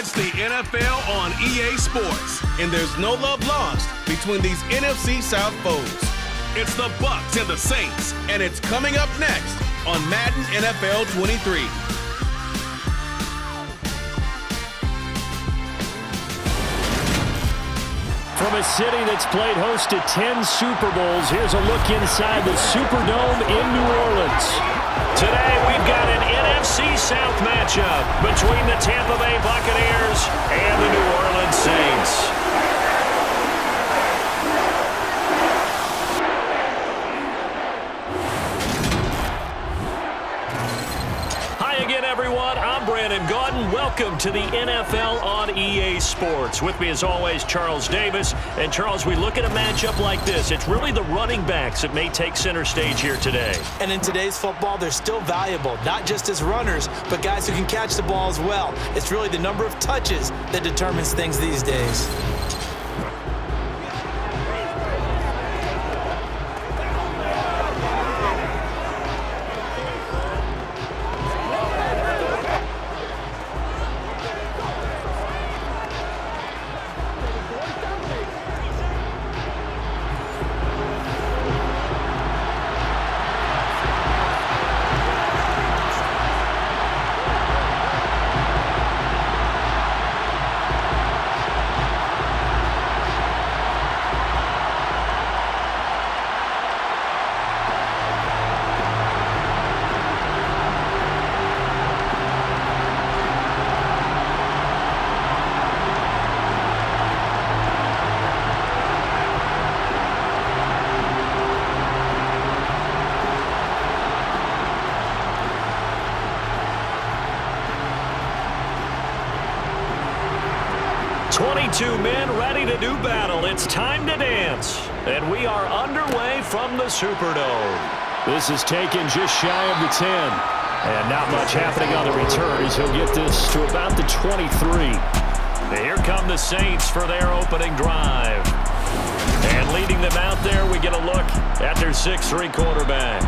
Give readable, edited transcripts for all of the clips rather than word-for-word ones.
It's the NFL on EA Sports, and there's no love lost between these NFC South foes. It's the Bucs and the Saints, and it's coming up next on Madden NFL 23. From a city that's played host to 10 Super Bowls, here's a look inside the Superdome in New Orleans. Today, we've got an NFC South matchup between the Tampa Bay Buccaneers and the New Orleans Saints. Everyone, I'm Brandon Gaudin. Welcome to the NFL on EA Sports. With me, as always, Charles Davis. And, Charles, we look at a matchup like this. It's really the running backs that may take center stage here today. And in today's football, they're still valuable, not just as runners, but guys who can catch the ball as well. It's really the number of touches that determines things these days. Two men ready to do battle. It's time to dance. And we are underway from the Superdome. This is taken just shy of the 10. And not much happening on the returns. He'll get this to about the 23. And here come the Saints for their opening drive. And leading them out there, we get a look at their 6'3" quarterback.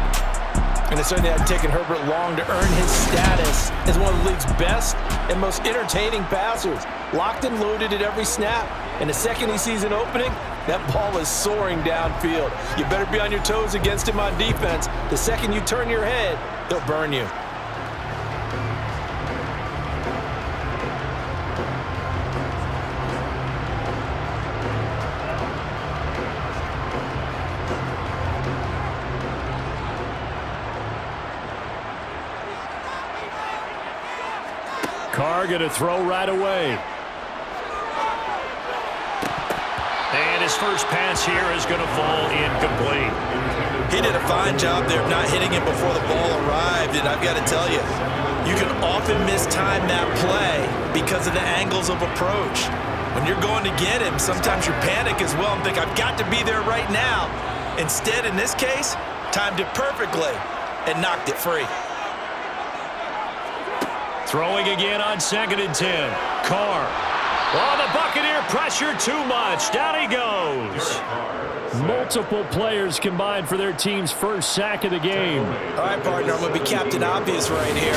And it certainly had taken Herbert long to earn his status as one of the league's best and most entertaining passers. Locked and loaded at every snap. And the second he sees an opening, that ball is soaring downfield. You better be on your toes against him on defense. The second you turn your head, he'll burn you. Carr going to throw right away. And his first pass here is going to fall incomplete. He did a fine job there of not hitting it before the ball arrived, and I've got to tell you, you can often mistime that play because of the angles of approach. When you're going to get him, sometimes you panic as well and think, I've got to be there right now. Instead, in this case, timed it perfectly and knocked it free. Throwing again on 2nd and 10. Carr. Oh, the Buccaneer pressure too much. Down he goes. Multiple players combined for their team's first sack of the game. All right, partner, I'm going to be Captain Obvious right here.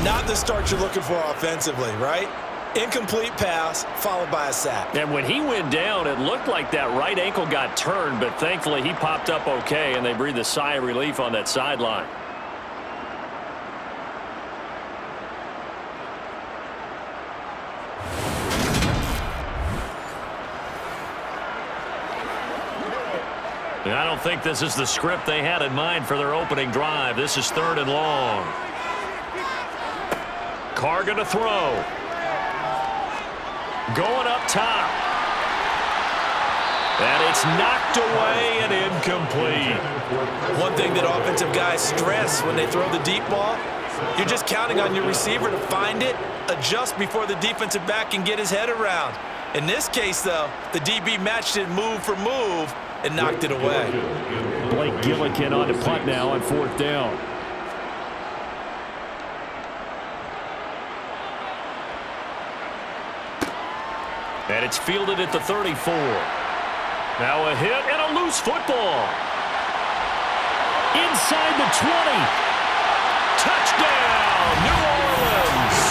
Not the start you're looking for offensively, right? Incomplete pass followed by a sack. And when he went down, it looked like that right ankle got turned, but thankfully he popped up okay, and they breathed a sigh of relief on that sideline. I don't think this is the script they had in mind for their opening drive. This is 3rd and long. Carr going to throw. Going up top. And it's knocked away and incomplete. One thing that offensive guys stress when they throw the deep ball, you're just counting on your receiver to find it, adjust before the defensive back can get his head around. In this case, though, the DB matched it move for move and knocked it away. Blake Gillikin on the punt now on 4th down. And it's fielded at the 34. Now a hit and a loose football. Inside the 20. Touchdown, New Orleans.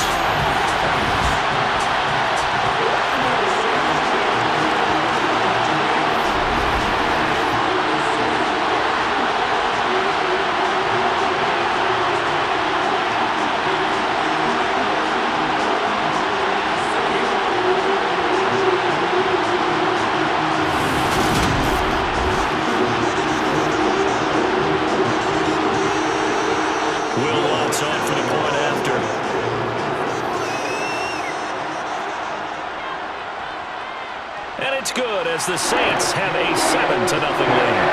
the Saints have a 7-0 lead.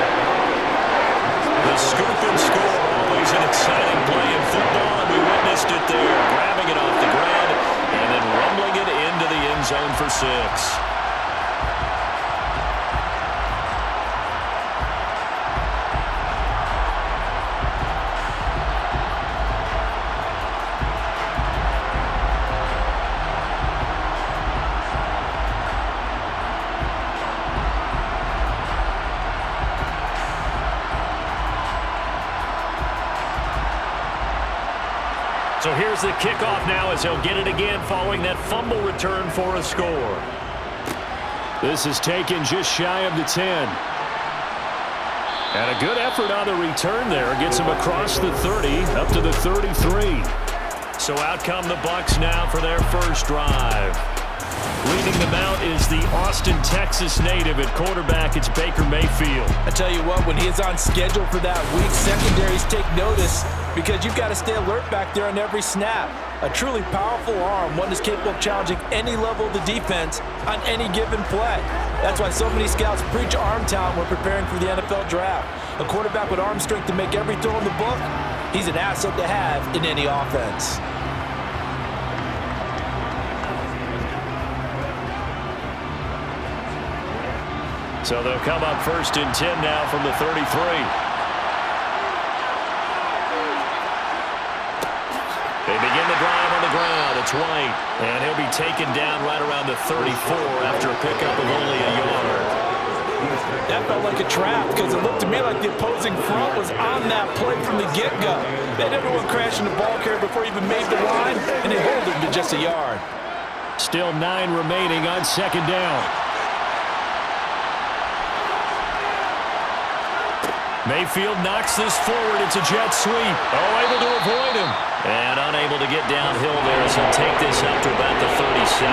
The scoop and score, always an exciting play in football, and we witnessed it there, grabbing it off the ground and then rumbling it into the end zone for 6. So here's the kickoff now as he'll get it again following that fumble return for a score. This is taken just shy of the 10. And a good effort on the return there. Gets him across the 30 up to the 33. So out come the Bucs now for their first drive. Leading them out is the Austin, Texas native at quarterback. It's Baker Mayfield. I tell you what, when he is on schedule for that week, secondaries take notice because you've got to stay alert back there on every snap. A truly powerful arm, one that's capable of challenging any level of the defense on any given play. That's why so many scouts preach arm talent when preparing for the NFL draft. A quarterback with arm strength to make every throw in the book, he's an asset to have in any offense. So they'll come up 1st and 10 now from the 33. They begin the drive on the ground. It's White, and he'll be taken down right around the 34 after a pickup of only a yard. That felt like a trap because it looked to me like the opposing front was on that play from the get-go. They had everyone crashing the ball carrier before he even made the line, and they hold him to just a yard. Still 9 remaining on 2nd down. Mayfield knocks this forward. It's a jet sweep. Oh, able to avoid him. And unable to get downhill there as he'll take this up to about the 37.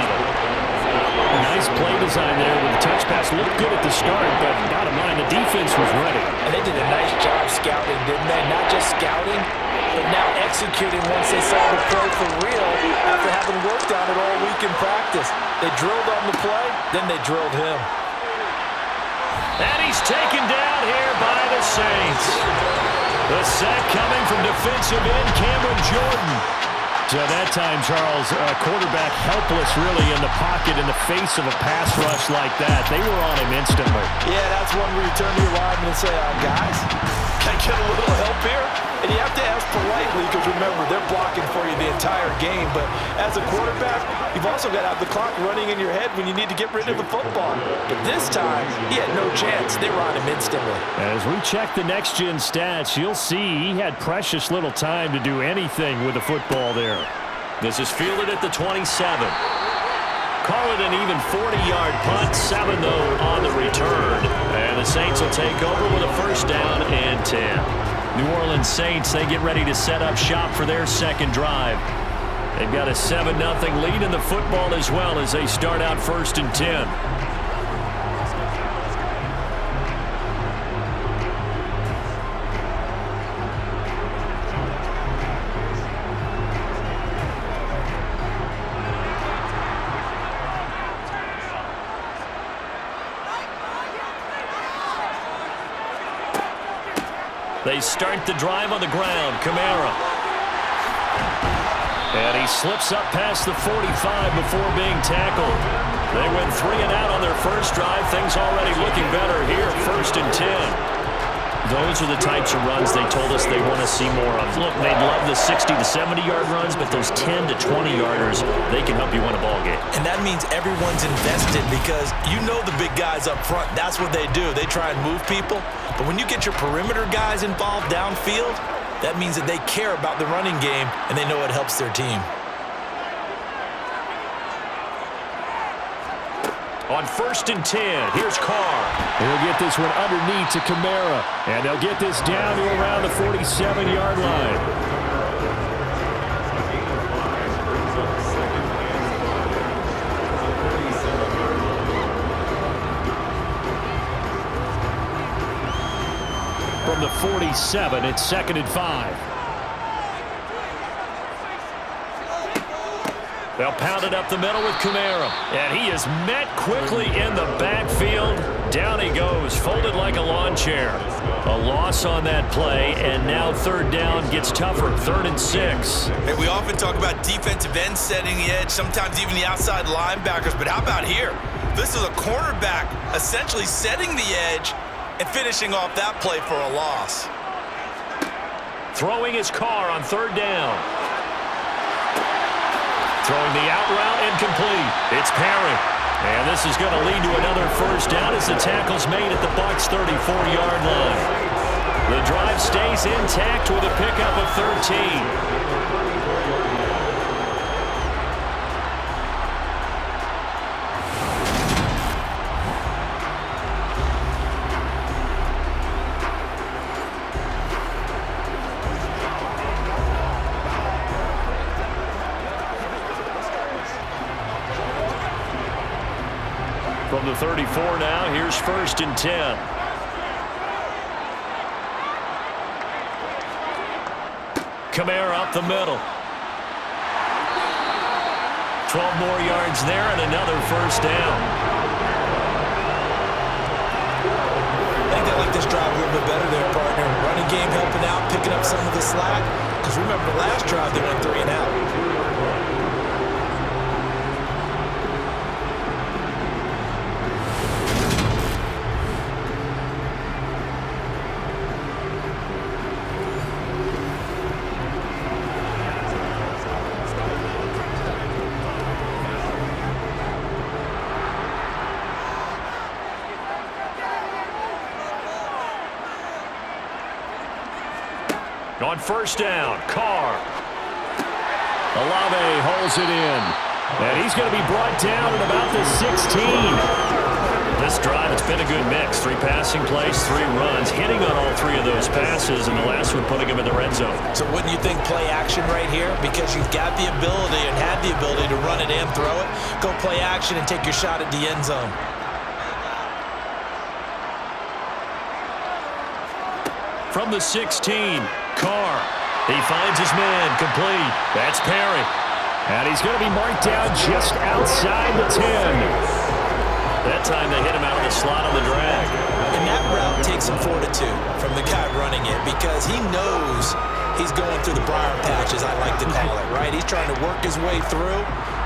Nice play design there with the touch pass. Looked good at the start, but bottom line, the defense was ready. And they did a nice job scouting, didn't they? Not just scouting, but now executing once they saw the play for real after having worked on it all week in practice. They drilled on the play, then they drilled him. And he's taken down here by the Saints. The sack coming from defensive end Cameron Jordan. So that time, Charles, quarterback helpless really in the pocket in the face of a pass rush like that. They were on him instantly. Yeah, that's one where you turn to your lineman and say, guys, can I get a little help here? And you have to ask politely because, remember, they're blocking for you the entire game. But as a quarterback, you've also got to have the clock running in your head when you need to get rid of the football. But this time, he had no chance. They were on him instantly. As we check the next-gen stats, you'll see he had precious little time to do anything with the football there. This is fielded at the 27. Call it an even 40-yard punt, 7 though on the return. And the Saints will take over with a 1st down and 10. New Orleans Saints, they get ready to set up shop for their second drive. They've got a 7-0 lead in the football as well as they start out 1st and 10. They start the drive on the ground. Kamara. And he slips up past the 45 before being tackled. They went 3 and out on their first drive. Things already looking better here. 1st and 10. Those are the types of runs they told us they want to see more of. Look, they'd love the 60 to 70-yard runs, but those 10 to 20-yarders, they can help you win a ball game. And that means everyone's invested because you know the big guys up front, that's what they do. They try and move people. But when you get your perimeter guys involved downfield, that means that they care about the running game and they know it helps their team. On 1st and 10, here's Carr. He'll get this one underneath to Kamara. And they'll get this down to around the 47-yard line. From the 47, it's 2nd and 5. They'll pound it up the middle with Kamara. And he is met quickly in the backfield. Down he goes, folded like a lawn chair. A loss on that play, and now third down gets tougher. 3rd and 6. Hey, we often talk about defensive ends setting the edge, sometimes even the outside linebackers. But how about here? This is a cornerback essentially setting the edge and finishing off that play for a loss. Throwing his car on 3rd down. Throwing the out route incomplete. It's Perry. And this is going to lead to another first down as the tackle's made at the Bucs' 34-yard line. The drive stays intact with a pickup of 13. From the 34 now, here's 1st and 10. Kamara up the middle. 12 more yards there and another first down. I think they like this drive a little bit better there, partner. Running game helping out, picking up some of the slack. Because remember, the last drive they went 3 and out. On 1st down, Carr. Olave holds it in. And he's going to be brought down at about the 16. This drive, it's been a good mix. 3 passing plays, 3 runs, hitting on all 3 of those passes, and the last one putting him in the red zone. So wouldn't you think play action right here? Because you've got the ability and had the ability to run it and throw it. Go play action and take your shot at the end zone. From the 16, Carr. He finds his man, complete. That's Perry. And he's going to be marked down just outside the 10. That time they hit him out of the slot on the drag. And that route takes some fortitude from the guy running it because he knows he's going through the briar patch, as I like to call it, right? He's trying to work his way through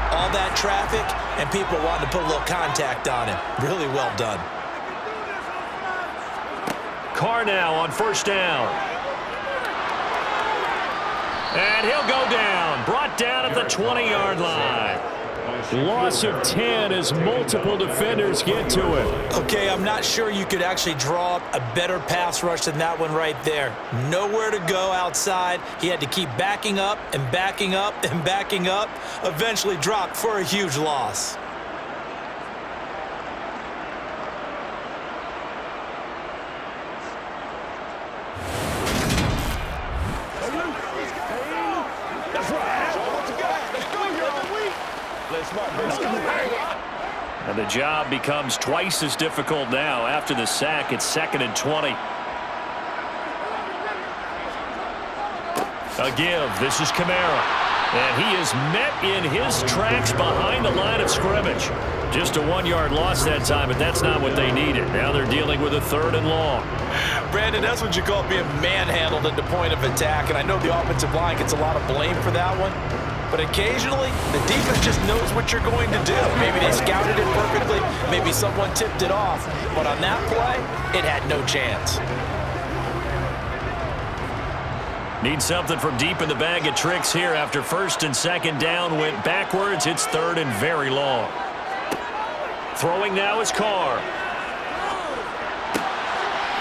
all that traffic, and people wanting to put a little contact on him. Really well done. Carr now on 1st down. And he'll go down. Brought down at the 20-yard line. Loss of 10 as multiple defenders get to it. Okay, I'm not sure you could actually draw up a better pass rush than that one right there. Nowhere to go outside. He had to keep backing up and backing up and backing up. Eventually dropped for a huge loss. And the job becomes twice as difficult now. After the sack, it's 2nd and 20. A give. This is Kamara. And he is met in his tracks behind the line of scrimmage. Just a 1-yard loss that time, but that's not what they needed. Now they're dealing with a 3rd and long. Brandon, that's what you call being manhandled at the point of attack. And I know the offensive line gets a lot of blame for that one. But occasionally, the defense just knows what you're going to do. Maybe they scouted it perfectly. Maybe someone tipped it off. But on that play, it had no chance. Need something from deep in the bag of tricks here after 1st and 2nd down went backwards. It's 3rd and very long. Throwing now is Carr.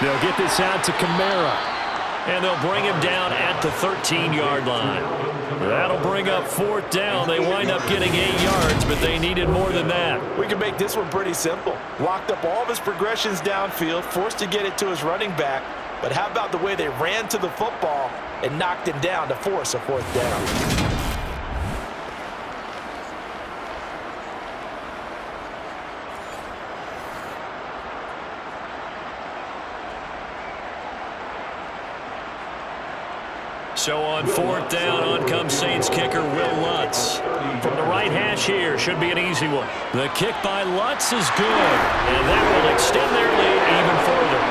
They'll get this out to Kamara. And they'll bring him down at the 13-yard line. That'll bring up 4th down. They wind up getting 8 yards, but they needed more than that. We can make this one pretty simple. Locked up all of his progressions downfield, forced to get it to his running back. But how about the way they ran to the football and knocked him down to force a 4th down? So on fourth down, on comes Saints kicker Will Lutz. From the right hash here, should be an easy one. The kick by Lutz is good, and that will extend their lead even further.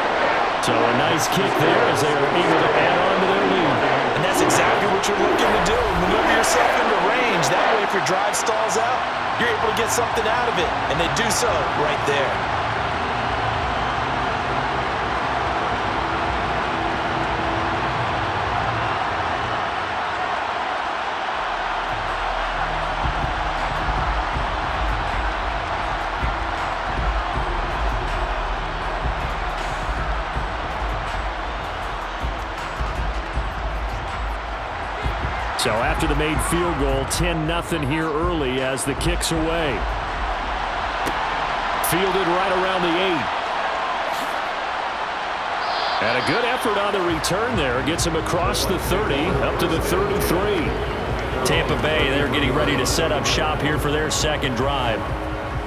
So a nice kick there as they are able to add on to their lead. And that's exactly what you're looking to do. Maneuver yourself into range. That way, if your drive stalls out, you're able to get something out of it. And they do so right there. So after the made field goal, 10-0 here early as the kick's away. Fielded right around the 8. And a good effort on the return there. Gets him across the 30, up to the 33. Tampa Bay, they're getting ready to set up shop here for their second drive.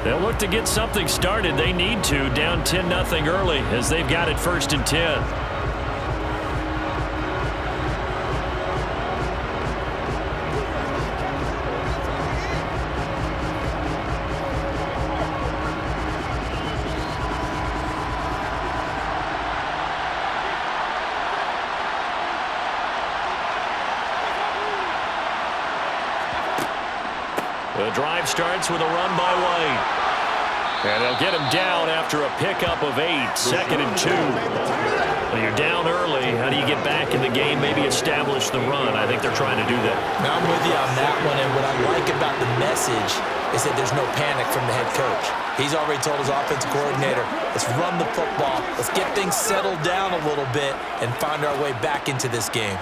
They'll look to get something started. They need to, down 10-0 early as they've got it 1st and 10. The drive starts with a run by White. And they'll get him down after a pickup of 8, 2nd and 2. Well, you're down early. How do you get back in the game, maybe establish the run? I think they're trying to do that. Now I'm with you on that one, and what I like about the message is that there's no panic from the head coach. He's already told his offensive coordinator, let's run the football, let's get things settled down a little bit and find our way back into this game.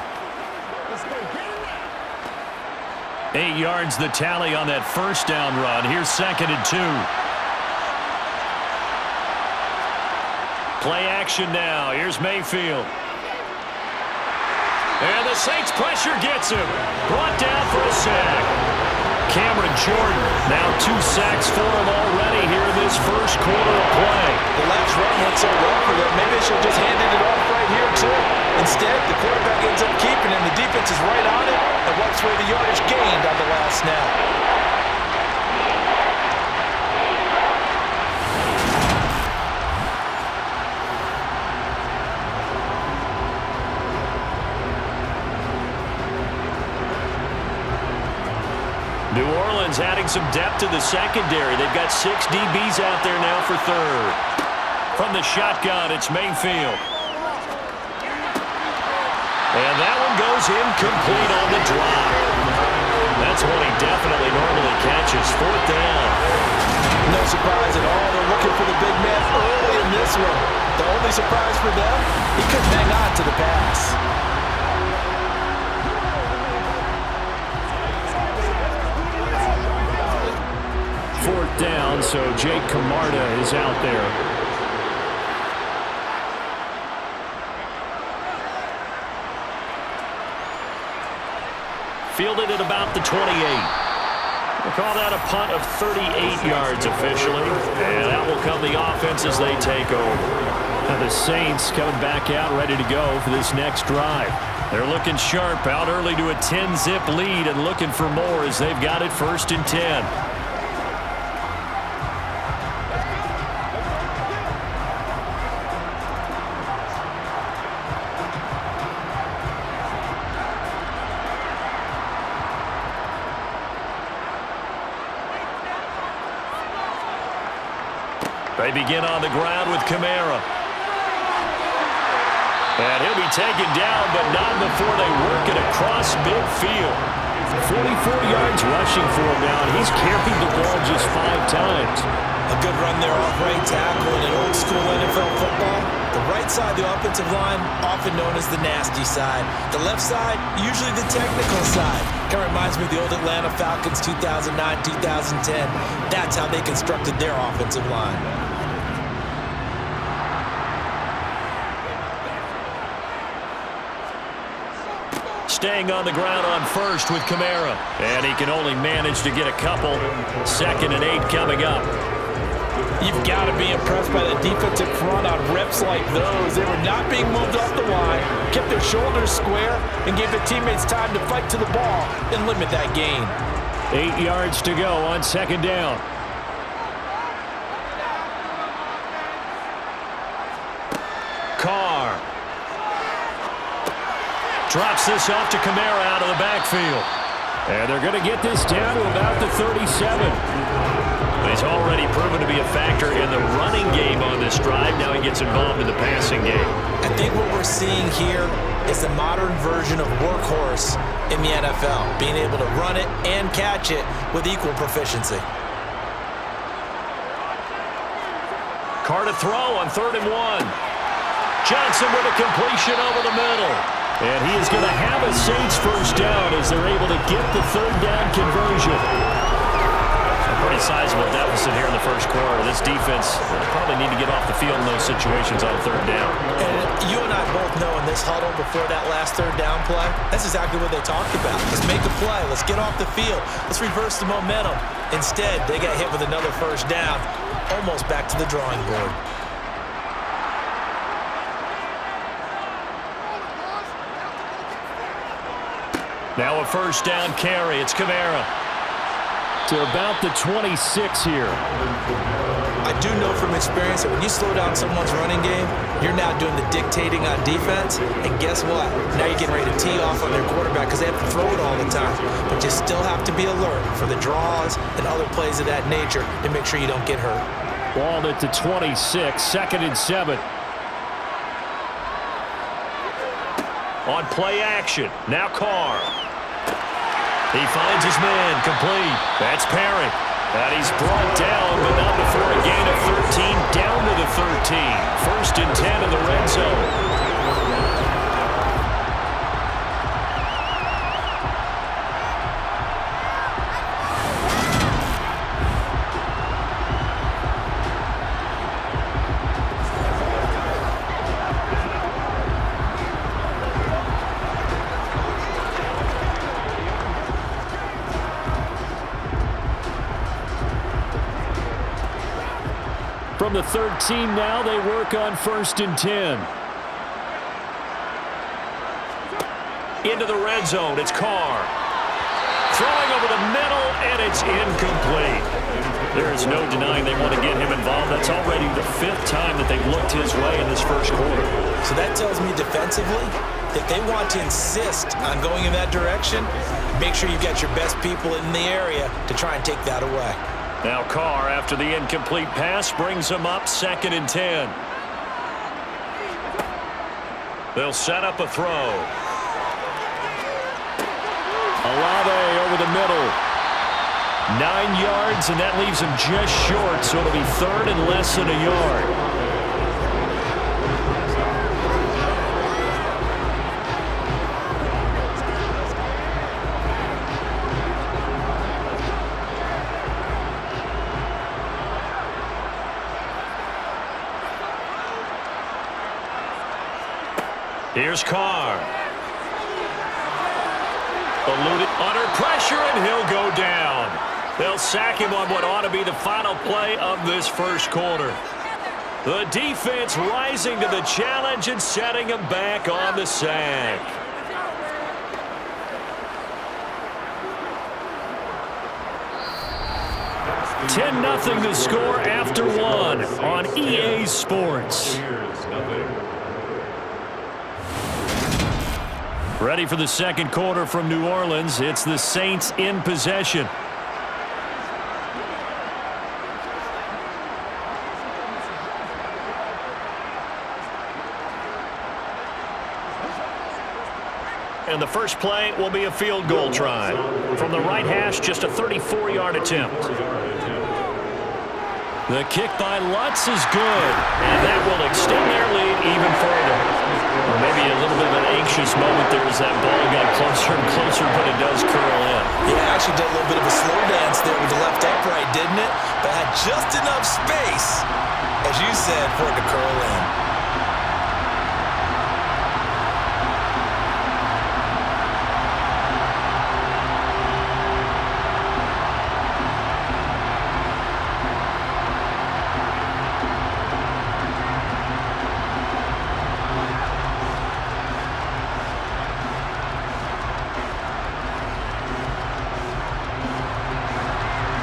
8 yards the tally on that first down run. Here's 2nd and 2. Play action now. Here's Mayfield. And the Saints pressure gets him. Brought down for a sack. Cameron Jordan, now 2 sacks for him already here in this first quarter of play. The last run went so well for them, maybe they should have just handed it off right here too. Instead, the quarterback ends up keeping it, and the defense is right on it and wipes away the yardage gained on the last snap. New Orleans adding some depth to the secondary. They've got 6 DBs out there now for third. From the shotgun, it's Mayfield. And that one goes incomplete on the drop. That's one he definitely normally catches. 4th down. No surprise at all. They're looking for the big man early in this one. The only surprise for them, he couldn't hang on to the pass. Fourth down, so Jake Camarda is out there. Fielded at about the 28. We'll call that a punt of 38 yards officially. And that will come the offense as they take over. Now the Saints coming back out ready to go for this next drive. They're looking sharp, out early to a 10-zip lead and looking for more as they've got it 1st and 10. They begin on the ground with Kamara. And he'll be taken down, but not before they work it across midfield. 44 yards rushing for him now, and he's carried the ball just 5 times. A good run there off right tackle in old school NFL football. The right side of the offensive line, often known as the nasty side. The left side, usually the technical side. Kind of reminds me of the old Atlanta Falcons 2009, 2010. That's how they constructed their offensive line. Staying on the ground on first with Kamara. And he can only manage to get a couple. 2nd and 8 coming up. You've got to be impressed by the defensive front on reps like those. They were not being moved off the line, kept their shoulders square, and gave their teammates time to fight to the ball and limit that gain. 8 yards to go on second down. Carr drops this off to Kamara out of the backfield. And they're going to get this down to about the 37. He's already proven to be a factor in the running game on this drive. Now he gets involved in the passing game. I think what we're seeing here is the modern version of workhorse in the NFL, being able to run it and catch it with equal proficiency. Carr to throw on 3rd and 1. Johnson with a completion over the middle. And he is going to have a Saints first down as they're able to get the 3rd down conversion. A pretty sizable deficit here in the first quarter. This defense probably need to get off the field in those situations on 3rd down. And you and I both know in this huddle before that last 3rd down play, that's exactly what they talked about. Let's make a play. Let's get off the field. Let's reverse the momentum. Instead, they got hit with another first down, almost back to the drawing board. Now a first down carry. It's Kamara to about the 26 here. I do know from experience that when you slow down someone's running game, you're now doing the dictating on defense. And guess what? Now you're getting ready to tee off on their quarterback because they have to throw it all the time. But you still have to be alert for the draws and other plays of that nature to make sure you don't get hurt. Ball at the 26, 2nd and 7. On play action. Now Carr. He finds his man, complete. That's Perry. And he's brought down, but not before a gain of 13, down to the 13. 1st and 10 in the red zone. From the 13 now, they work on 1st and 10. Into the red zone, it's Carr. Throwing over the middle, and it's incomplete. There is no denying they want to get him involved. That's already the 5th time that they've looked his way in this first quarter. So that tells me defensively that they want to insist on going in that direction. Make sure you've got your best people in the area to try and take that away. Now Carr, after the incomplete pass, brings him up 2nd and 10. They'll set up a throw. Olave over the middle. 9 yards, and that leaves him just short, so it'll be 3rd and less than a yard. Here's Carr. Eluded under pressure, and he'll go down. They'll sack him on what ought to be the final play of this first quarter. The defense rising to the challenge and setting him back on the sack. $10-0 the score after 1 on EA Sports. Ready for the second quarter from New Orleans. It's the Saints in possession. And the first play will be a field goal try. From the right hash, just a 34-yard attempt. The kick by Lutz is good, and that will extend their lead even further. Or maybe a little bit of an anxious moment there as that ball got closer and closer, but it does curl in. Yeah, actually did a little bit of a slow dance there with the left upright, didn't it? But had just enough space, as you said, for it to curl in.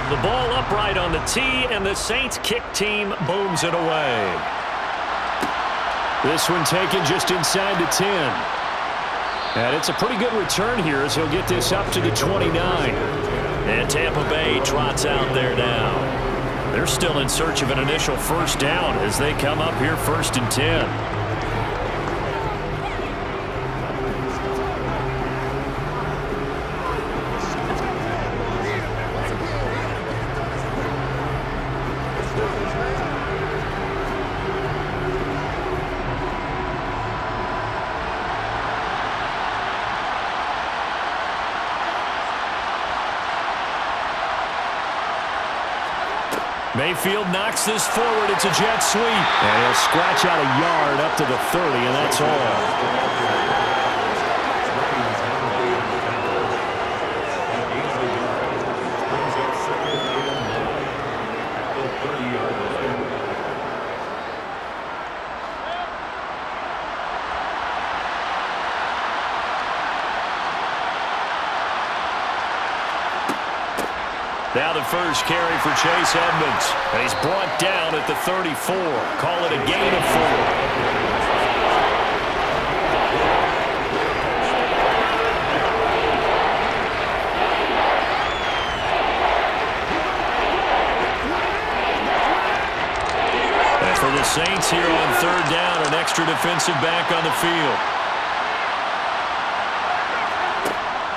The ball upright on the tee, and the Saints kick team booms it away. This one taken just inside the 10. And it's a pretty good return here as he'll get this up to the 29. And Tampa Bay trots out there now. They're still in search of an initial first down as they come up here 1st and 10. Mayfield knocks this forward. It's a jet sweep. And he'll scratch out a yard up to the 30, and that's all. Now the first carry for Chase Edmonds. And he's brought down at the 34. Call it a gain of 4. And for the Saints here on 3rd down, an extra defensive back on the field.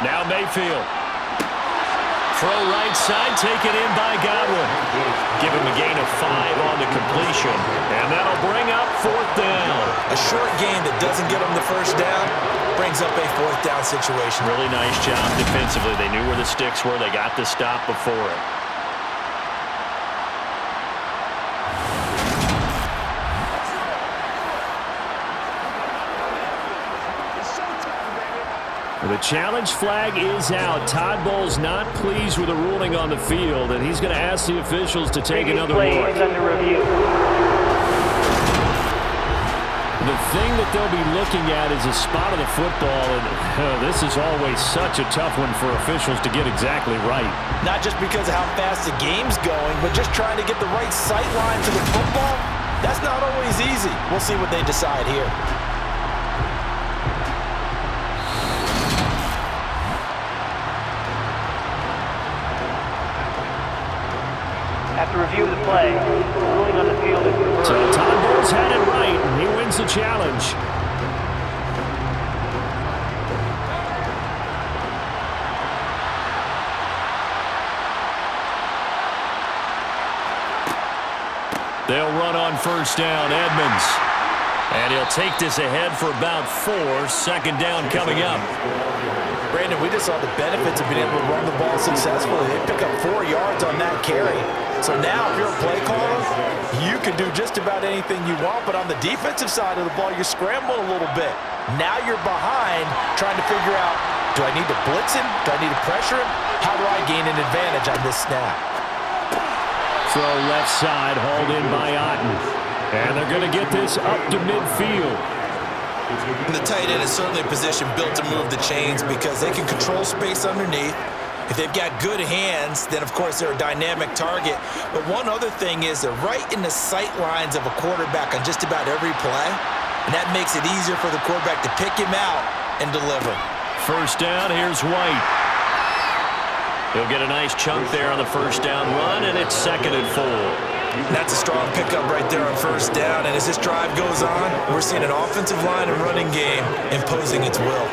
Now Mayfield. Throw right side, taken in by Godwin. Give him a gain of 5 on the completion. And that'll bring up 4th down. A short gain that doesn't get him the first down brings up a 4th down situation. Really nice job defensively. They knew where the sticks were. They got the stop before it. The challenge flag is out. Todd Bowles not pleased with the ruling on the field, and he's going to ask the officials to take another look. Under review. The thing that they'll be looking at is a spot of the football, and this is always such a tough one for officials to get exactly right. Not just because of how fast the game's going, but just trying to get the right sight line to the football. That's not always easy. We'll see what they decide here. After review of the play, the ruling on the field is reversed. So Todd Bowles had it right, and he wins the challenge. They'll run on 1st down, Edmonds. And he'll take this ahead for about 4. 2nd down coming up. Brandon, we just saw the benefits of being able to run the ball successfully. They pick up 4 yards on that carry. So now, if you're a play caller, you can do just about anything you want. But on the defensive side of the ball, you're scrambling a little bit. Now you're behind, trying to figure out, do I need to blitz him? Do I need to pressure him? How do I gain an advantage on this snap? Throw left side, hauled in by Otten. And they're going to get this up to midfield. The tight end is certainly a position built to move the chains because they can control space underneath. If they've got good hands, then of course they're a dynamic target. But one other thing is they're right in the sight lines of a quarterback on just about every play. And that makes it easier for the quarterback to pick him out and deliver. 1st down, here's White. He'll get a nice chunk there on the 1st down run, and it's 2nd and 4. That's a strong pickup right there on 1st down. And as this drive goes on, we're seeing an offensive line and running game imposing its will.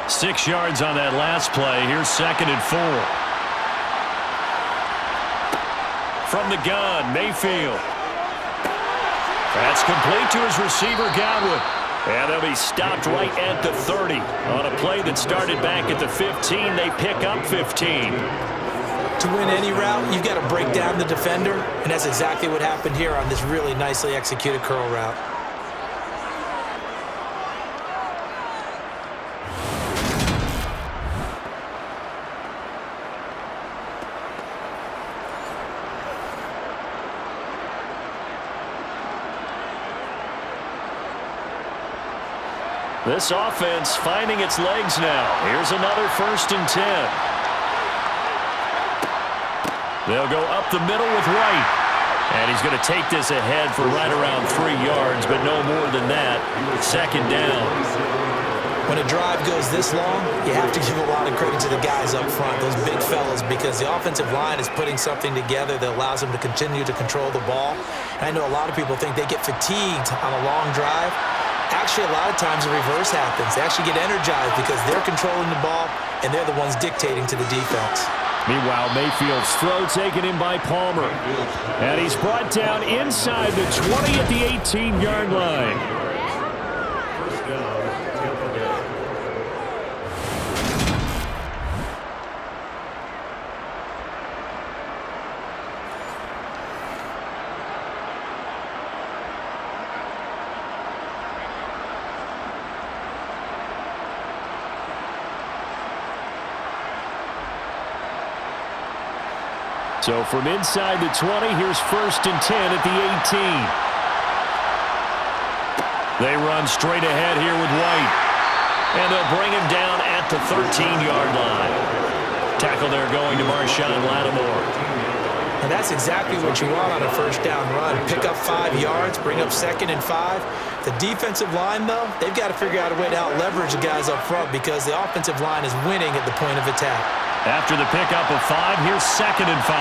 6 yards on that last play. Here's 2nd and 4. From the gun, Mayfield. That's complete to his receiver, Godwin. And they'll be stopped right at the 30. On a play that started back at the 15, they pick up 15. To win any route, you've got to break down the defender, and that's exactly what happened here on this really nicely executed curl route. This offense finding its legs now. Here's another 1st and 10. They'll go up the middle with White. And he's going to take this ahead for right around 3 yards, but no more than that. 2nd down. When a drive goes this long, you have to give a lot of credit to the guys up front, those big fellas, because the offensive line is putting something together that allows them to continue to control the ball. And I know a lot of people think they get fatigued on a long drive. Actually, a lot of times the reverse happens. They actually get energized because they're controlling the ball, and they're the ones dictating to the defense. Meanwhile, Mayfield's throw taken in by Palmer. And he's brought down inside the 20 at the 18-yard line. So from inside the 20, here's 1st and 10 at the 18. They run straight ahead here with White. And they'll bring him down at the 13-yard line. Tackle there going to Marshawn Lattimore. And that's exactly what you want on a 1st down run. Pick up 5 yards, bring up 2nd and 5. The defensive line, though, they've got to figure out a way to out-leverage the guys up front because the offensive line is winning at the point of attack. After the pickup of 5, here's 2nd and 5.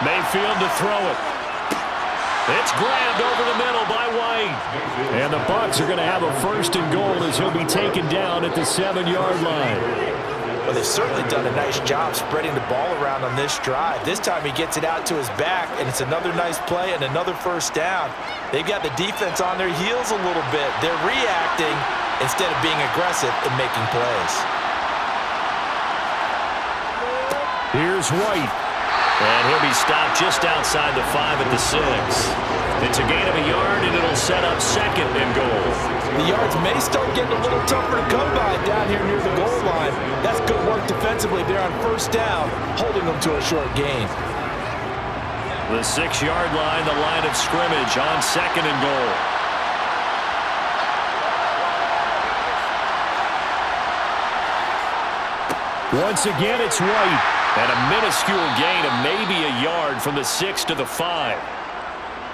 Mayfield to throw it. It's grabbed over the middle by White. And the Bucs are going to have a 1st and goal as he'll be taken down at the 7-yard line. Well, they've certainly done a nice job spreading the ball around on this drive. This time he gets it out to his back, and it's another nice play and another 1st down. They've got the defense on their heels a little bit. They're reacting instead of being aggressive and making plays. Here's White. And he'll be stopped just outside the 5 at the 6. It's a gain of a yard, and it'll set up 2nd and goal. The yards may start getting a little tougher to come by down here near the goal line. That's good work defensively there on 1st down, holding them to a short gain. The 6-yard line, the line of scrimmage on 2nd and goal. Once again, it's White. And a minuscule gain of maybe a yard from the 6 to the 5.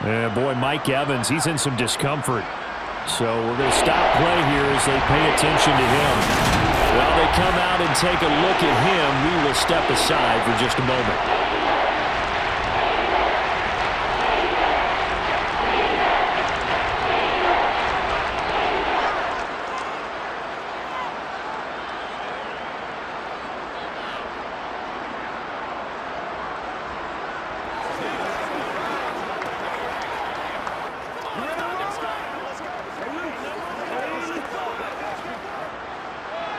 Yeah, boy, Mike Evans, he's in some discomfort. So we're going to stop play here as they pay attention to him. While they come out and take a look at him, we will step aside for just a moment.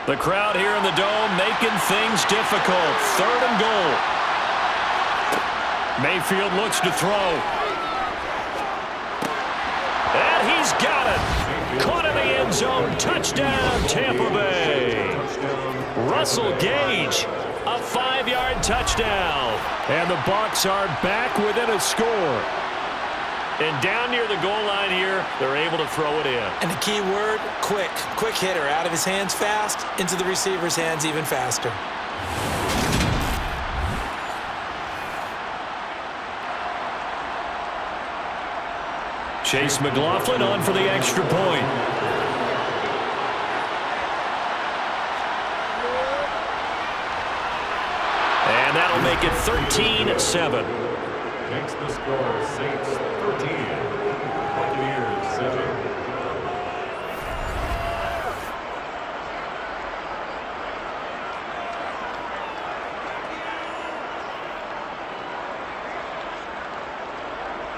The crowd here in the Dome making things difficult. 3rd and goal. Mayfield looks to throw. And he's got it. Caught in the end zone. Touchdown, Tampa Bay. Russell Gage, a 5-yard touchdown. And the Bucs are back within a score. And down near the goal line here, they're able to throw it in. And the key word, quick. Quick hitter. Out of his hands fast, into the receiver's hands even faster. Chase McLaughlin on for the extra point. And that'll make it 13-7. Makes the score Saints 13, Buccaneers 7.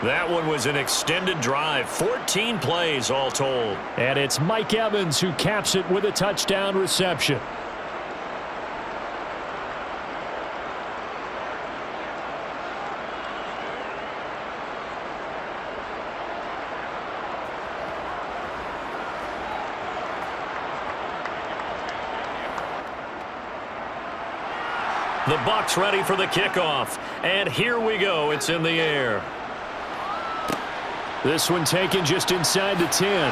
That one was an extended drive, 14 plays all told. And it's Mike Evans who caps it with a touchdown reception. The Bucs ready for the kickoff. And here we go. It's in the air. This one taken just inside the 10.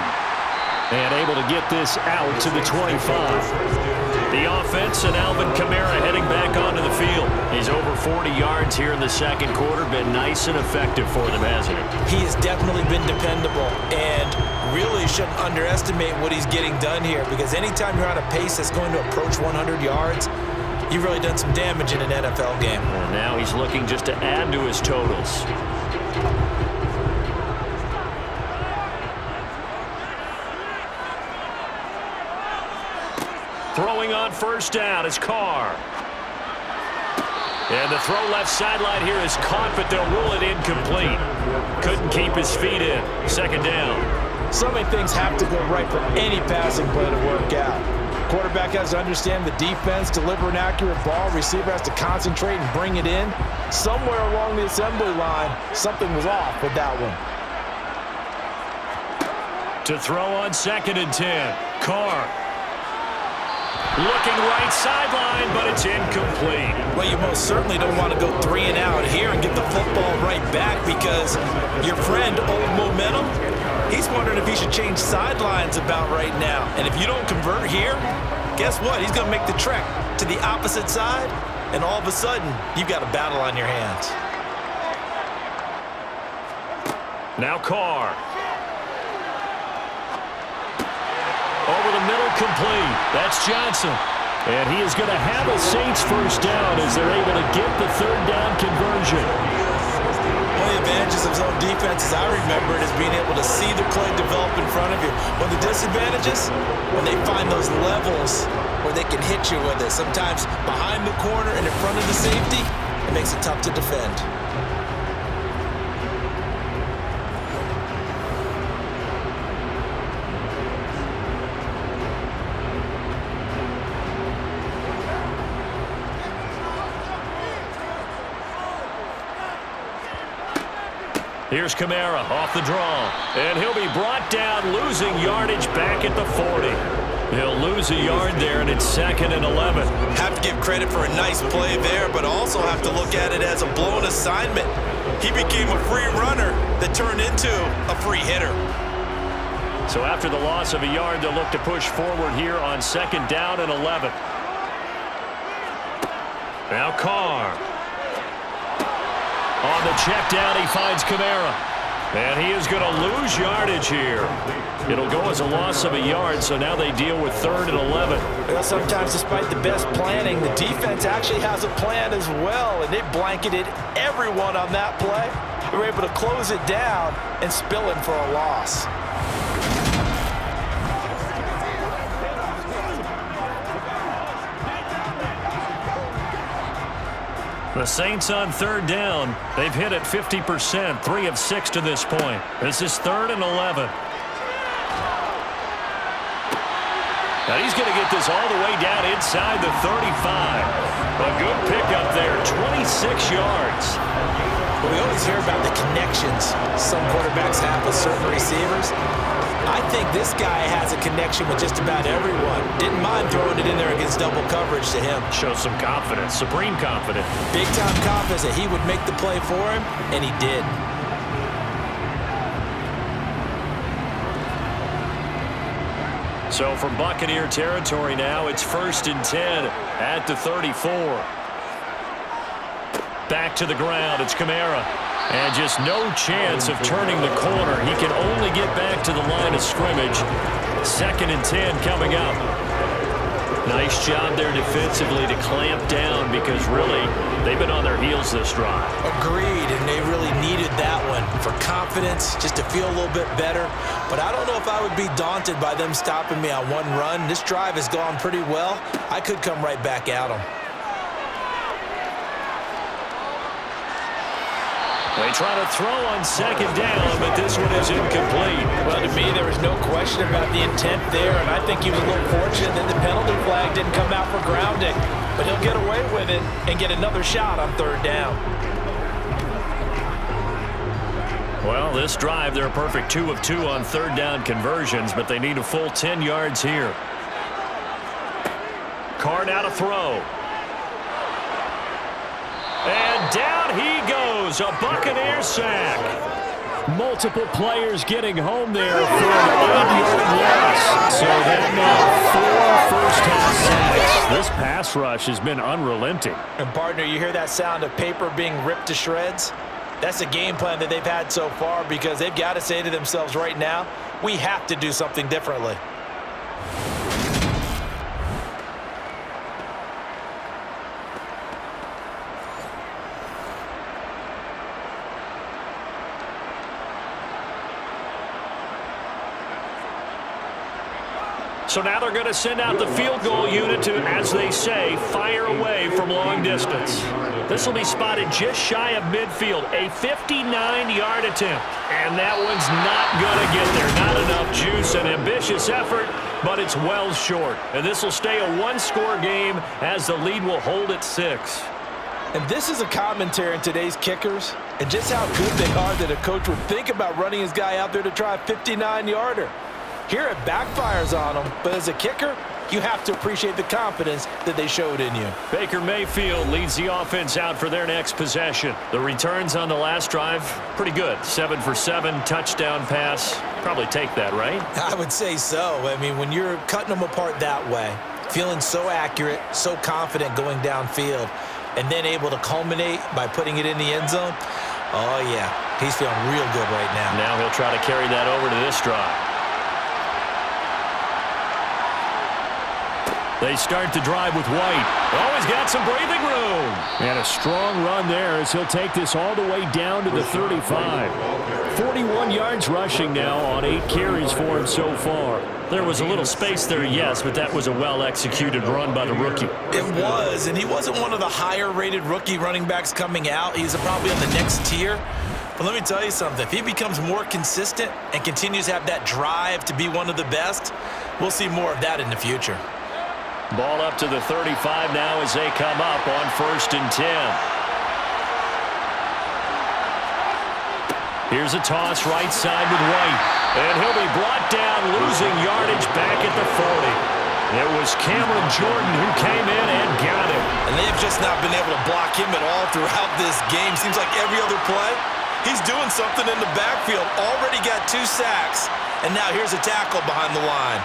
And able to get this out to the 25. The offense and Alvin Kamara heading back onto the field. He's over 40 yards here in the second quarter. Been nice and effective for them, hasn't he? He has definitely been dependable, and really shouldn't underestimate what he's getting done here, because anytime you're on a pace that's going to approach 100 yards, you've really done some damage in an NFL game. And now he's looking just to add to his totals. Throwing on first down is Carr. And the throw left sideline here is caught, but they'll rule it incomplete. Couldn't keep his feet in. Second down. So many things have to go right for any passing play to work out. Quarterback has to understand the defense, deliver an accurate ball. Receiver has to concentrate and bring it in. Somewhere along the assembly line, something was off with that one. To throw on 2nd and 10. Carr. Looking right sideline, but it's incomplete. Well, you most certainly don't want to go 3 and out here and get the football right back, because your friend, Old Momentum, he's wondering if he should change sidelines about right now. And if you don't convert here, guess what? He's going to make the trek to the opposite side, and all of a sudden, you've got a battle on your hands. Now Carr. Over the middle, complete. That's Johnson. And he is going to have a Saints first down as they're able to get the 3rd down conversion. One of the advantages of zone defense, as I remember it, is being able to see the play develop in front of you. One of the disadvantages, when they find those levels where they can hit you with it. Sometimes behind the corner and in front of the safety, it makes it tough to defend. Here's Kamara off the draw. And he'll be brought down, losing yardage back at the 40. He'll lose a yard there, and it's 2nd and 11. Have to give credit for a nice play there, but also have to look at it as a blown assignment. He became a free runner that turned into a free hitter. So after the loss of a yard, they'll look to push forward here on 2nd down and 11. Now Carr. On the check down, he finds Kamara. And he is going to lose yardage here. It'll go as a loss of a yard, so now they deal with 3rd and 11. Well, sometimes despite the best planning, the defense actually has a plan as well, and they blanketed everyone on that play. They were able to close it down and spill in for a loss. The Saints on 3rd down. They've hit it 50%, 3 of 6 to this point. This is 3rd and 11. Now he's going to get this all the way down inside the 35. A good pickup there, 26 yards. Well, we always hear about the connections some quarterbacks have with certain receivers. I think this guy has a connection with just about everyone. Didn't mind throwing it in there against double coverage to him. Shows some confidence, supreme confidence. Big-time confidence that he would make the play for him, and he did. So from Buccaneer territory now, it's 1st and 10 at the 34. Back to the ground, it's Kamara. And just no chance of turning the corner. He can only get back to the line of scrimmage. 2nd and 10 coming up. Nice job there defensively to clamp down, because really they've been on their heels this drive. Agreed, and they really needed that one for confidence, just to feel a little bit better. But I don't know if I would be daunted by them stopping me on one run. This drive has gone pretty well. I could come right back at them. They try to throw on 2nd down, but this one is incomplete. Well, to me, there was no question about the intent there, and I think he was a little fortunate that the penalty flag didn't come out for grounding. But he'll get away with it and get another shot on 3rd down. Well, this drive, they're a perfect 2 of 2 on 3rd down conversions, but they need a full 10 yards here. Carr now to throw. And down he goes, a Buccaneer sack. Multiple players getting home there for an 8-yard loss. So that now 4 first-half sacks. This pass rush has been unrelenting. And partner, you hear that sound of paper being ripped to shreds? That's the game plan that they've had so far, because they've got to say to themselves right now, we have to do something differently. So now they're going to send out the field goal unit to, as they say, fire away from long distance. This will be spotted just shy of midfield, a 59-yard attempt. And that one's not going to get there. Not enough juice, an ambitious effort, but it's well short. And this will stay a one-score game as the lead will hold at 6. And this is a commentary on today's kickers and just how good they are that a coach would think about running his guy out there to try a 59-yarder. Here it backfires on them, but as a kicker, you have to appreciate the confidence that they showed in you. Baker Mayfield leads the offense out for their next possession. The returns on the last drive, pretty good. 7 for 7, touchdown pass. Probably take that, right? I would say so. I mean, when you're cutting them apart that way, feeling so accurate, so confident going downfield, and then able to culminate by putting it in the end zone, oh, yeah, he's feeling real good right now. Now he'll try to carry that over to this drive. They start to drive with White. Oh, he's got some breathing room. And a strong run there as he'll take this all the way down to the 35. 41 yards rushing now on 8 carries for him so far. There was a little space there, yes, but that was a well-executed run by the rookie. It was, and he wasn't one of the higher-rated rookie running backs coming out. He's probably on the next tier. But let me tell you something. If he becomes more consistent and continues to have that drive to be one of the best, we'll see more of that in the future. Ball up to the 35 now as they come up on 1st and 10. Here's a toss right side with White. And he'll be brought down, losing yardage back at the 40. It was Cameron Jordan who came in and got him. And they've just not been able to block him at all throughout this game. Seems like every other play, he's doing something in the backfield. Already got 2 sacks, and now here's a tackle behind the line.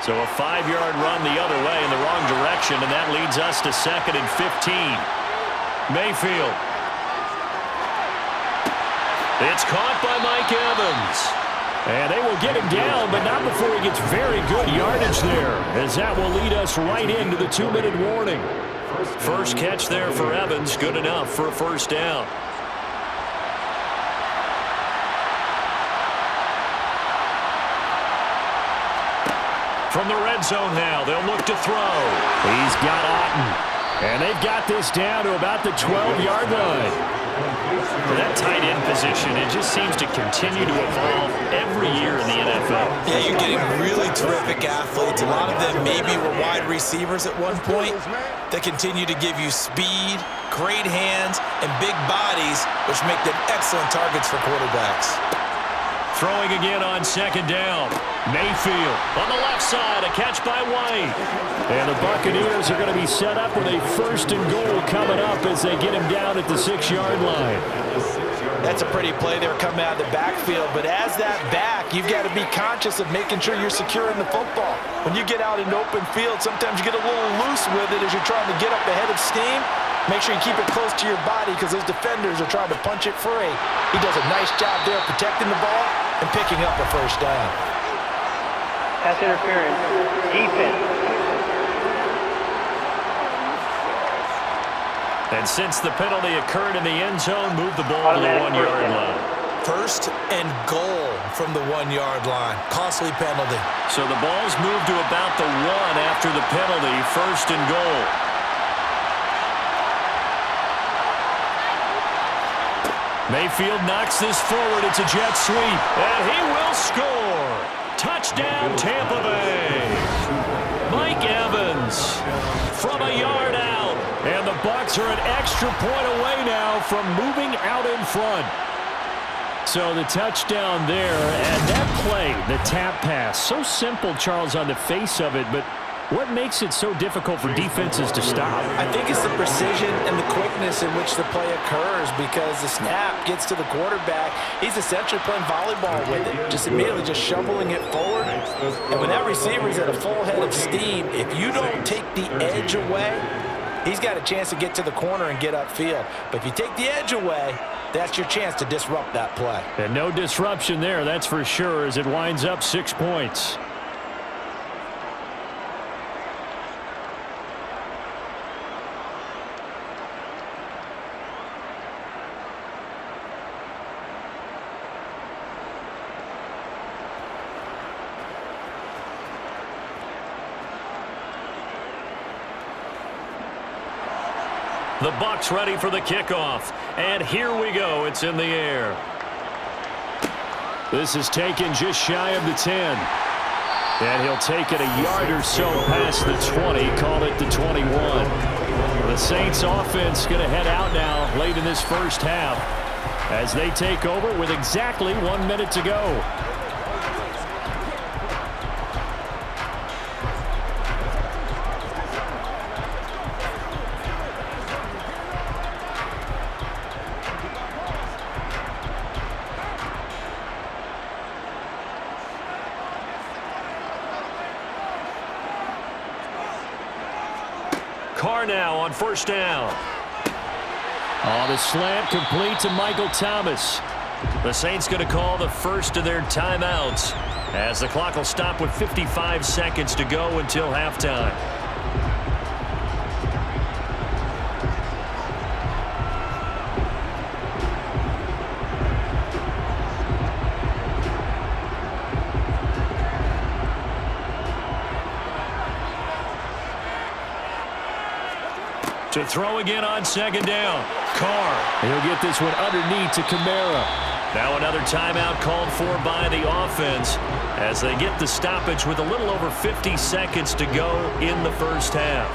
So a 5-yard run the other way in the wrong direction, and that leads us to 2nd and 15. Mayfield. It's caught by Mike Evans. And they will get him down, but not before he gets very good yardage there, as that will lead us right into the 2-minute warning. First catch there for Evans, good enough for a first down. From the red zone now, they'll look to throw. He's got Otten. And they've got this down to about the 12-yard line. For that tight end position, it just seems to continue to evolve every year in the NFL. Yeah, you're getting really terrific athletes. A lot of them maybe were wide receivers at one point that continue to give you speed, great hands, and big bodies, which make them excellent targets for quarterbacks. Throwing again on 2nd down. Mayfield on the left side, a catch by White. And the Buccaneers are going to be set up with a 1st and goal coming up as they get him down at the 6-yard line. That's a pretty play there coming out of the backfield, but as that back, you've got to be conscious of making sure you're securing the football. When you get out in open field, sometimes you get a little loose with it as you're trying to get up ahead of steam. Make sure you keep it close to your body because those defenders are trying to punch it free. He does a nice job there protecting the ball and picking up a first down. Pass interference. Defense. And since the penalty occurred in the end zone, move the ball to the 1-yard line. 1st and goal from the 1-yard line. Costly penalty. So the ball's moved to about the 1 after the penalty. 1st and goal. Mayfield knocks this forward. It's a jet sweep. And he will score. Touchdown, Tampa Bay. Mike Evans from a yard out. And the Bucs are an extra point away now from moving out in front. So the touchdown there, and that play, the tap pass, so simple, Charles, on the face of it, but what makes it so difficult for defenses to stop? I think it's the precision and the quickness in which the play occurs, because the snap gets to the quarterback. He's essentially playing volleyball with it, just immediately just shoveling it forward. And when that receiver's at a full head of steam, if you don't take the edge away, he's got a chance to get to the corner and get upfield. But if you take the edge away, that's your chance to disrupt that play. And no disruption there, that's for sure, as it winds up 6 points. The Bucs ready for the kickoff. And here we go. It's in the air. This is taken just shy of the 10. And he'll take it a yard or so past the 20. Call it the 21. The Saints offense going to head out now late in this first half as they take over with exactly 1 minute to go. Carr now on first down. Oh, the slant complete to Michael Thomas. The Saints going to call the first of their timeouts as the clock will stop with 55 seconds to go until halftime. To throw again on second down. Carr. He'll get this one underneath to Kamara. Now another timeout called for by the offense as they get the stoppage with a little over 50 seconds to go in the first half.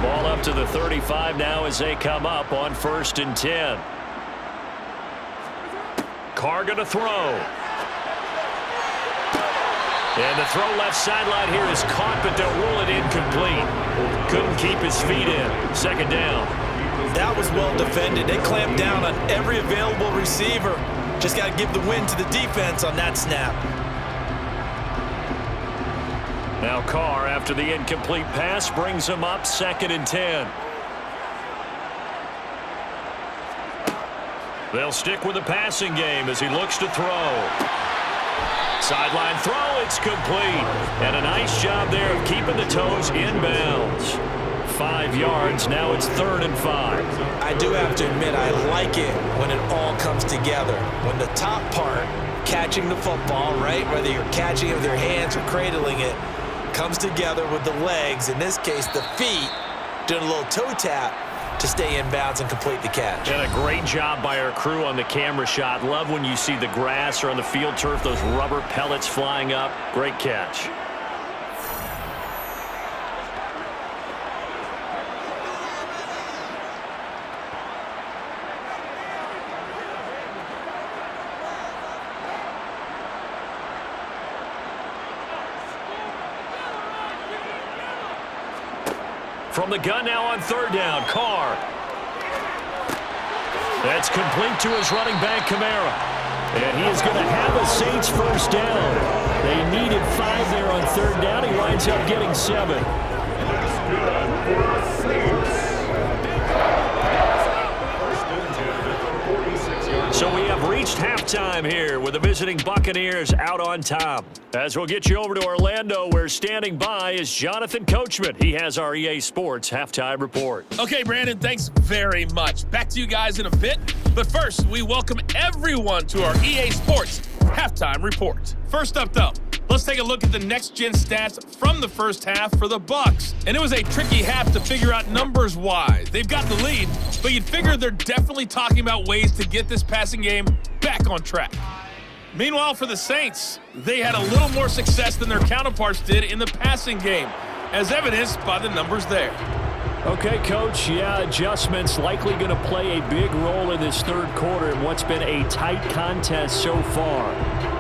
Ball up to the 35 now as they come up on 1st and 10. Carr going to throw. And the throw left sideline here is caught, but they'll rule it incomplete. Couldn't keep his feet in. Second down. That was well defended. They clamped down on every available receiver. Just got to give the win to the defense on that snap. Now Carr, after the incomplete pass, brings him up 2nd and 10. They'll stick with the passing game as he looks to throw. Sideline throw, it's complete. And a nice job there of keeping the toes inbounds. 5 yards, now it's 3rd and 5. I do have to admit, I like it when it all comes together. When the top part, catching the football, right, whether you're catching it with your hands or cradling it, comes together with the legs, in this case the feet, doing a little toe tap to stay in bounds and complete the catch. And a great job by our crew on the camera shot. Love when you see the grass or on the field turf, those rubber pellets flying up. Great catch. From the gun now on 3rd down, Carr. That's complete to his running back, Kamara. And he is going to have a Saints first down. They needed 5 there on 3rd down. He winds up getting 7. So we have reached halftime here with the visiting Buccaneers out on top. As we'll get you over to Orlando, where standing by is Jonathan Coachman. He has our EA Sports halftime report. Okay, Brandon, thanks very much. Back to you guys in a bit. But first, we welcome everyone to our EA Sports halftime report. First up, though, let's take a look at the next-gen stats from the first half for the Bucs. And it was a tricky half to figure out numbers-wise. They've got the lead, but you'd figure they're definitely talking about ways to get this passing game back on track. Meanwhile, for the Saints, they had a little more success than their counterparts did in the passing game, as evidenced by the numbers there. Okay, Coach, yeah, adjustments likely going to play a big role in this third quarter in what's been a tight contest so far.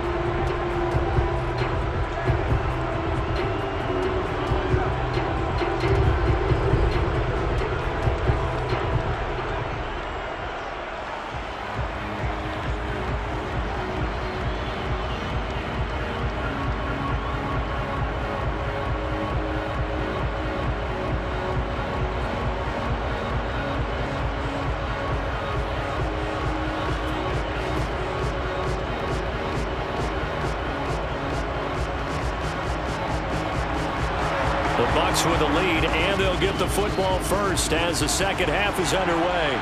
The Bucs with a lead, and they'll get the football first as the second half is underway.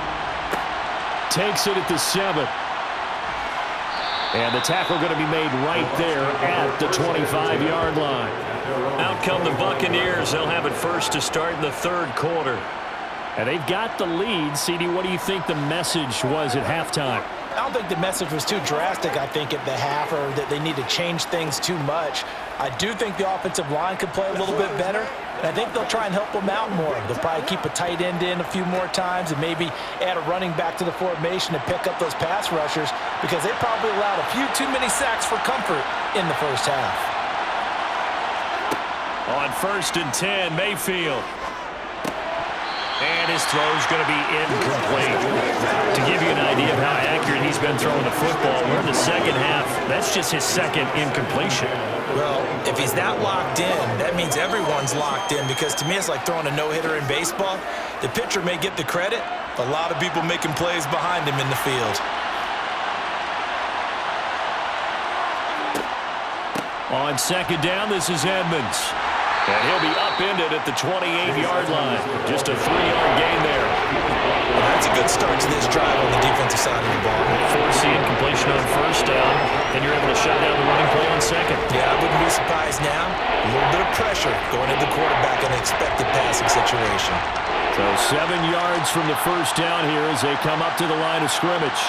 Takes it at the 7. And the tackle going to be made right there at the 25-yard line. Out come the Buccaneers. They'll have it first to start in the third quarter. And they've got the lead. CD, what do you think the message was at halftime? I don't think the message was too drastic, I think, at the half, or that they need to change things too much. I do think the offensive line could play a little bit better, and I think they'll try and help them out more. They'll probably keep a tight end in a few more times and maybe add a running back to the formation to pick up those pass rushers, because they probably allowed a few too many sacks for comfort in the first half. On 1st and 10, Mayfield. And his throw's going to be incomplete. To give you an idea of how accurate he's been throwing the football, we're in the second half. That's just his second incompletion. Well, if he's that locked in, that means everyone's locked in, because to me it's like throwing a no-hitter in baseball. The pitcher may get the credit, a lot of people making plays behind him in the field. On second down, this is Edmonds. And he'll be upended at the 28-yard line. Just a 3-yard gain there. Well, that's a good start to this drive on the defensive side of the ball. Force the incompletion on first down, and you're able to shut down the running play on second. Yeah, I wouldn't be surprised now. A little bit of pressure going into the quarterback in an expected passing situation. So 7 yards from the first down here as they come up to the line of scrimmage.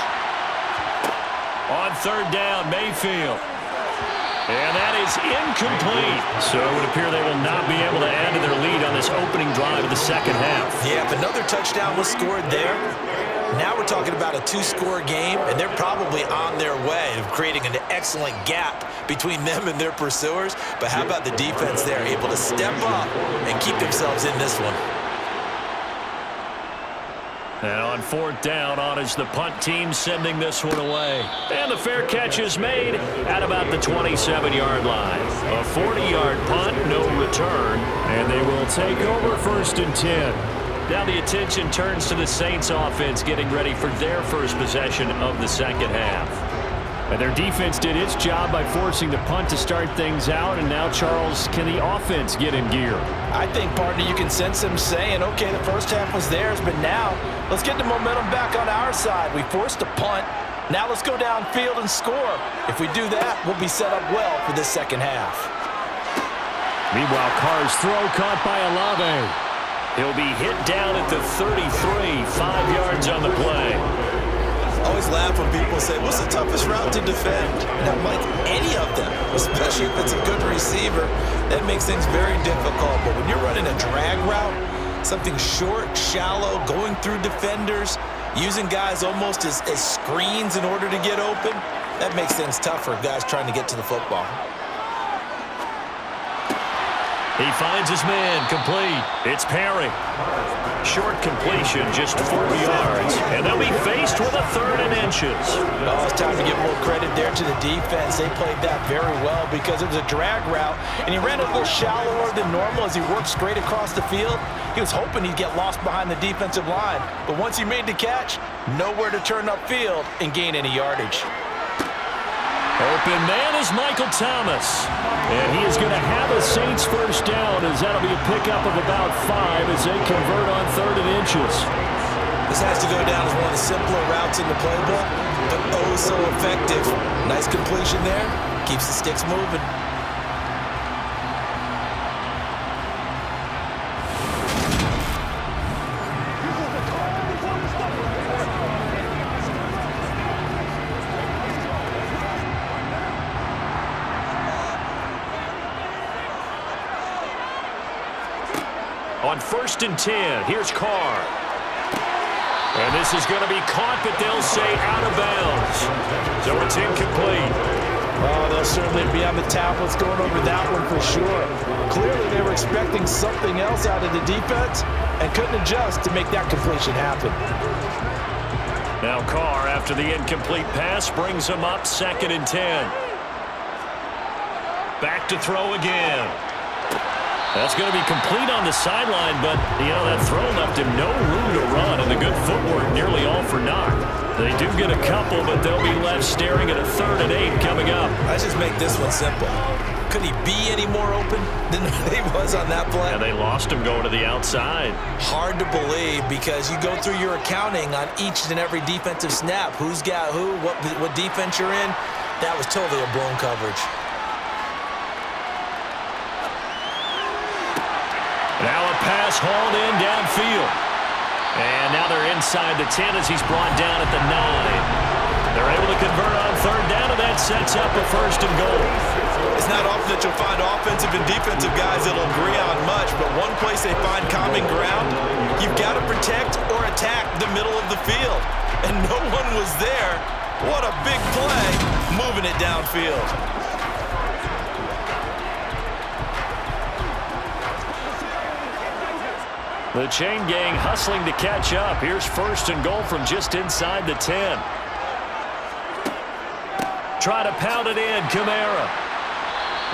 On third down, Mayfield. And that is incomplete. So it would appear they will not be able to add to their lead on this opening drive of the second half. Yeah, if another touchdown was scored there, now we're talking about a 2-score game, and they're probably on their way of creating an excellent gap between them and their pursuers. But how about the defense there, able to step up and keep themselves in this one? And on fourth down, on is the punt team sending this one away. And the fair catch is made at about the 27-yard line. A 40-yard punt, no return, and they will take over 1st and 10. Now the attention turns to the Saints offense getting ready for their first possession of the second half. And their defense did its job by forcing the punt to start things out. And now, Charles, can the offense get in gear? I think, partner, you can sense them saying, okay, the first half was theirs, but now let's get the momentum back on our side. We forced a punt. Now let's go downfield and score. If we do that, we'll be set up well for this second half. Meanwhile, Carr's throw caught by Olave. He'll be hit down at the 33, 5 yards on the play. I always laugh when people say, what's the toughest route to defend? And I'm like, any of them, especially if it's a good receiver. That makes things very difficult. But when you're running a drag route, something short, shallow, going through defenders, using guys almost as screens in order to get open, that makes things tough for guys trying to get to the football. He finds his man, complete. It's Perry. Short completion, just 4 yards. And they'll be faced with a 3rd and inches. Oh, it's time to give more credit there to the defense. They played that very well because it was a drag route, and he ran a little shallower than normal as he worked straight across the field. He was hoping he'd get lost behind the defensive line, but once he made the catch, nowhere to turn upfield and gain any yardage. Open man is Michael Thomas. And he is going to have a Saints first down, as that'll be a pickup of about 5 as they convert on 3rd and inches. This has to go down as one of the simpler routes in the playbook, but oh so effective. Nice completion there. Keeps the sticks moving. On 1st and 10, here's Carr. And this is going to be caught, but they'll say out of bounds. So it's incomplete. Oh, they'll certainly be on the tablets going over that one for sure. Clearly, they were expecting something else out of the defense and couldn't adjust to make that completion happen. Now Carr, after the incomplete pass, brings him up 2nd and 10. Back to throw again. That's going to be complete on the sideline, but, that throw left him no room to run, and the good footwork nearly all for naught. They do get a couple, but they'll be left staring at a 3rd and 8 coming up. Let's just make this one simple. Could he be any more open than he was on that play? Yeah, they lost him going to the outside. Hard to believe because you go through your accounting on each and every defensive snap. Who's got who, what defense you're in. That was totally a blown coverage. Now a pass hauled in downfield. And now they're inside the 10 as he's brought down at the 9. They're able to convert on 3rd down, and that sets up a 1st and goal. It's not often that you'll find offensive and defensive guys that'll agree on much, but one place they find common ground, you've got to protect or attack the middle of the field. And no one was there. What a big play, moving it downfield. The chain gang hustling to catch up. Here's 1st and goal from just inside the 10. Try to pound it in, Kamara.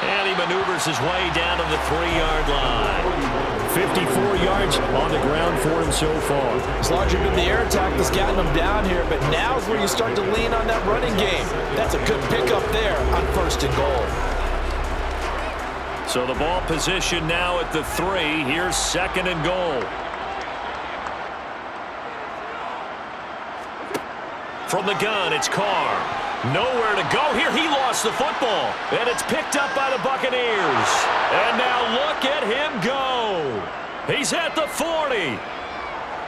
And he maneuvers his way down to the 3-yard line. 54 yards on the ground for him so far. It's largely been the air attack that's gotten him down here, but now is where you start to lean on that running game. That's a good pickup there on 1st and goal. So the ball position now at the 3. Here's 2nd and goal. From the gun, it's Carr. Nowhere to go here. He lost the football. And it's picked up by the Buccaneers. And now look at him go. He's at the 40,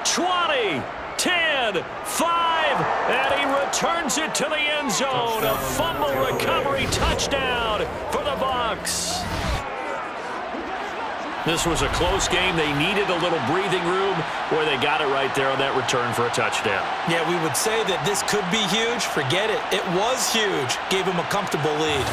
20, 10, 5, and he returns it to the end zone. A fumble recovery touchdown for the Bucs. This was a close game. They needed a little breathing room where they got it right there on that return for a touchdown. Yeah, we would say that this could be huge. Forget it. It was huge. Gave him a comfortable lead.